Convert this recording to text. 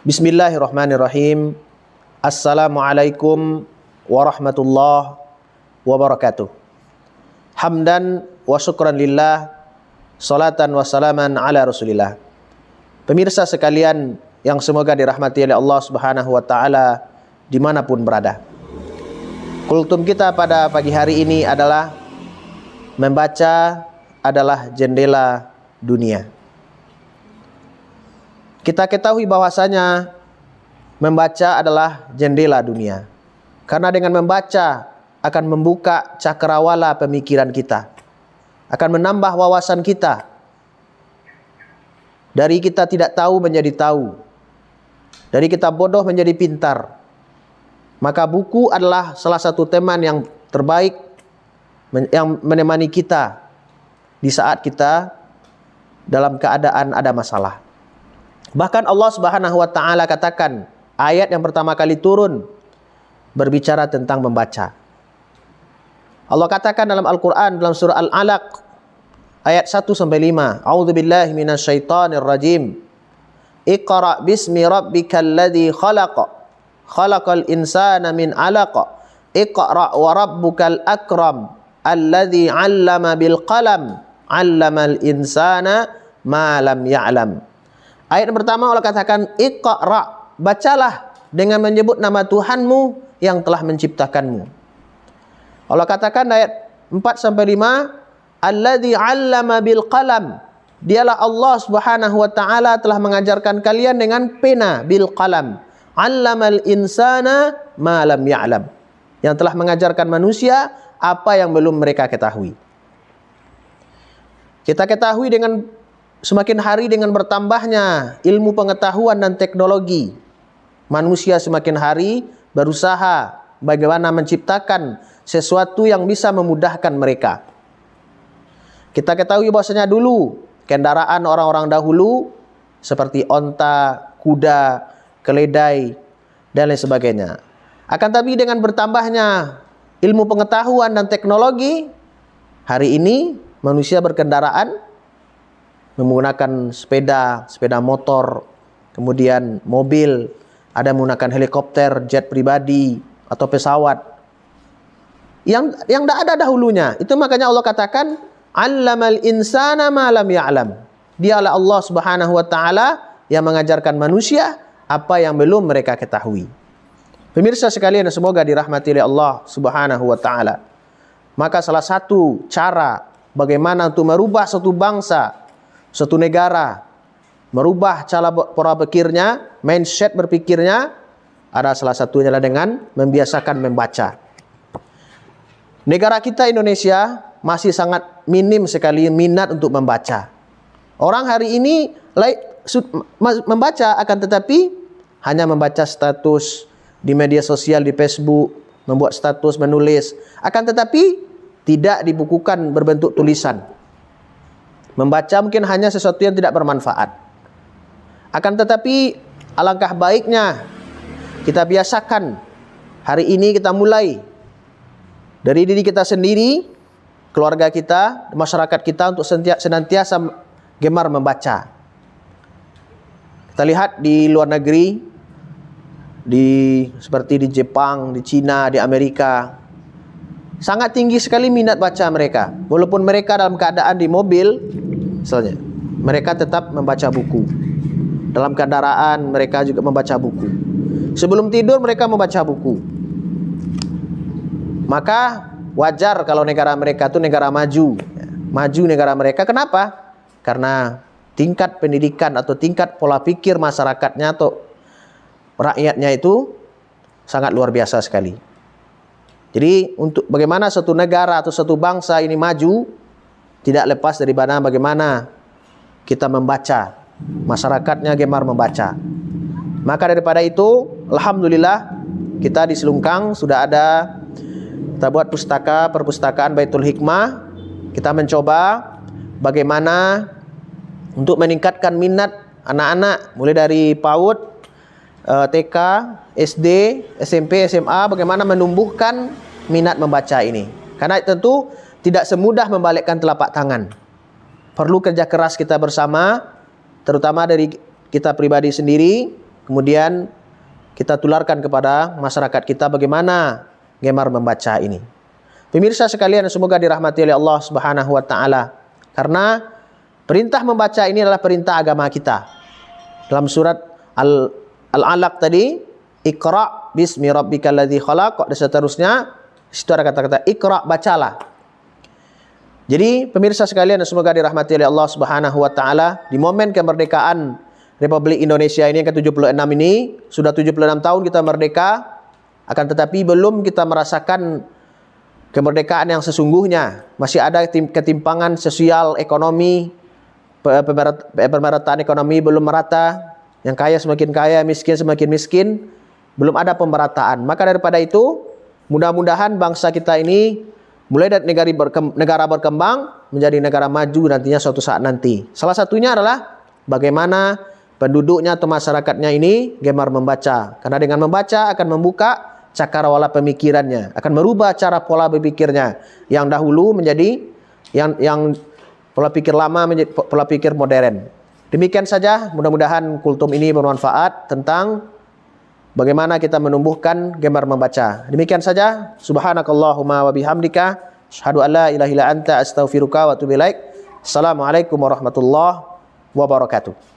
Bismillahirrahmanirrahim. Assalamualaikum warahmatullahi wabarakatuh. Hamdan wa syukran lillah, salatan wa salaman ala rasulillah. Pemirsa sekalian yang semoga dirahmati oleh Allah Subhanahu wa taala dimanapun berada. Kultum kita pada pagi hari ini adalah membaca adalah jendela dunia. Kita ketahui bahwasanya membaca adalah jendela dunia. Karena dengan membaca akan membuka cakrawala pemikiran kita. Akan menambah wawasan kita. Dari kita tidak tahu menjadi tahu. Dari kita bodoh menjadi pintar. Maka buku adalah salah satu teman yang terbaik yang menemani kita di saat kita dalam keadaan ada masalah. Bahkan Allah Subhanahu wa taala katakan, ayat yang pertama kali turun berbicara tentang membaca. Allah katakan dalam Al-Qur'an dalam surah Al-Alaq ayat 1 sampai 5, A'udzubillahi minasyaitonir rajim. Iqra' bismi rabbikal ladzi khalaq. Khalaqal insana min 'alaq. Iqra' wa rabbukal akram alladzi 'allama bil qalam. 'Allamal insana ma lam ya'lam. Ayat yang pertama Allah katakan Iqra', bacalah dengan menyebut nama Tuhanmu yang telah menciptakanmu. Allah katakan ayat 4 sampai 5, Alladzi 'allama bil qalam. Dialah Allah Subhanahu wa taala telah mengajarkan kalian dengan pena, bil qalam. 'Allamal insana ma lam ya'lam. Yang telah mengajarkan manusia apa yang belum mereka ketahui. Kita ketahui dengan semakin hari dengan bertambahnya ilmu pengetahuan dan teknologi, manusia semakin hari berusaha bagaimana menciptakan sesuatu yang bisa memudahkan mereka. Kita ketahui bahwasanya dulu kendaraan orang-orang dahulu seperti onta, kuda, keledai, dan lain sebagainya. Akan tapi dengan bertambahnya ilmu pengetahuan dan teknologi, hari ini manusia berkendaraan menggunakan sepeda motor, kemudian mobil, ada menggunakan helikopter, jet pribadi, atau pesawat. Yang tidak ada dahulunya. Itu makanya Allah katakan, Allamal insana ma lam ya'lam. Dialah Allah Subhanahu wa taala yang mengajarkan manusia apa yang belum mereka ketahui. Pemirsa sekalian, semoga dirahmati oleh Allah Subhanahu wa taala. Maka salah satu cara bagaimana untuk merubah suatu bangsa, suatu negara, merubah cara pola pikirnya, mindset berpikirnya, ada salah satunya adalah dengan membiasakan membaca. Negara kita Indonesia masih sangat minim sekali minat untuk membaca. Orang hari ini membaca, akan tetapi hanya membaca status di media sosial, di Facebook, membuat status, menulis, akan tetapi tidak dibukukan berbentuk tulisan. Membaca mungkin hanya sesuatu yang tidak bermanfaat. Akan tetapi alangkah baiknya kita biasakan. Hari ini kita mulai dari diri kita sendiri, keluarga kita, masyarakat kita untuk senantiasa gemar membaca. Kita lihat di luar negeri, seperti di Jepang, di Cina, di Amerika, sangat tinggi sekali minat baca mereka. Walaupun mereka dalam keadaan di mobil, misalnya, mereka tetap membaca buku. Dalam kendaraan mereka juga membaca buku. Sebelum tidur mereka membaca buku. Maka wajar kalau negara mereka itu negara maju. Maju negara mereka. Kenapa? Karena tingkat pendidikan atau tingkat pola pikir masyarakatnya atau rakyatnya itu sangat luar biasa sekali. Jadi untuk bagaimana suatu negara atau suatu bangsa ini maju, tidak lepas dari bagaimana kita membaca. Masyarakatnya gemar membaca. Maka daripada itu, alhamdulillah kita di Selungkang sudah ada, kita buat perpustakaan Baitul Hikmah. Kita mencoba bagaimana untuk meningkatkan minat anak-anak mulai dari PAUD, TK, SD, SMP, SMA, bagaimana menumbuhkan minat membaca ini. Karena tentu tidak semudah membalikkan telapak tangan. Perlu kerja keras kita bersama, terutama dari kita pribadi sendiri, kemudian kita tularkan kepada masyarakat kita bagaimana gemar membaca ini. Pemirsa sekalian, semoga dirahmati oleh Allah Subhanahu wa taala. Karena perintah membaca ini adalah perintah agama kita. Dalam surat Al-Alaq tadi, Iqra bismi rabbikal ladzi khalaq, dan seterusnya, situ ada kata-kata Iqra, bacalah. Jadi pemirsa sekalian, semoga dirahmati oleh Allah Subhanahu wa taala, di momen kemerdekaan Republik Indonesia ini yang ke-76 ini, sudah 76 tahun kita merdeka, akan tetapi belum kita merasakan kemerdekaan yang sesungguhnya. Masih ada ketimpangan sosial, ekonomi, pemerataan ekonomi belum merata. Yang kaya semakin kaya, miskin semakin miskin. Belum ada pemerataan. Maka daripada itu, mudah-mudahan bangsa kita ini mulai dari negara berkembang menjadi negara maju nantinya suatu saat nanti. Salah satunya adalah bagaimana penduduknya atau masyarakatnya ini gemar membaca. Karena dengan membaca akan membuka cakrawala pemikirannya, akan merubah cara pola berpikirnya yang dahulu menjadi yang pola pikir lama menjadi pola pikir modern. Demikian saja, mudah-mudahan kultum ini bermanfaat tentang bagaimana kita menumbuhkan gemar membaca. Demikian saja, subhanakallahumma wa bihamdika asyhadu an la ilaha illa anta astaghfiruka wa atubu ilaik. Assalamualaikum warahmatullahi wabarakatuh.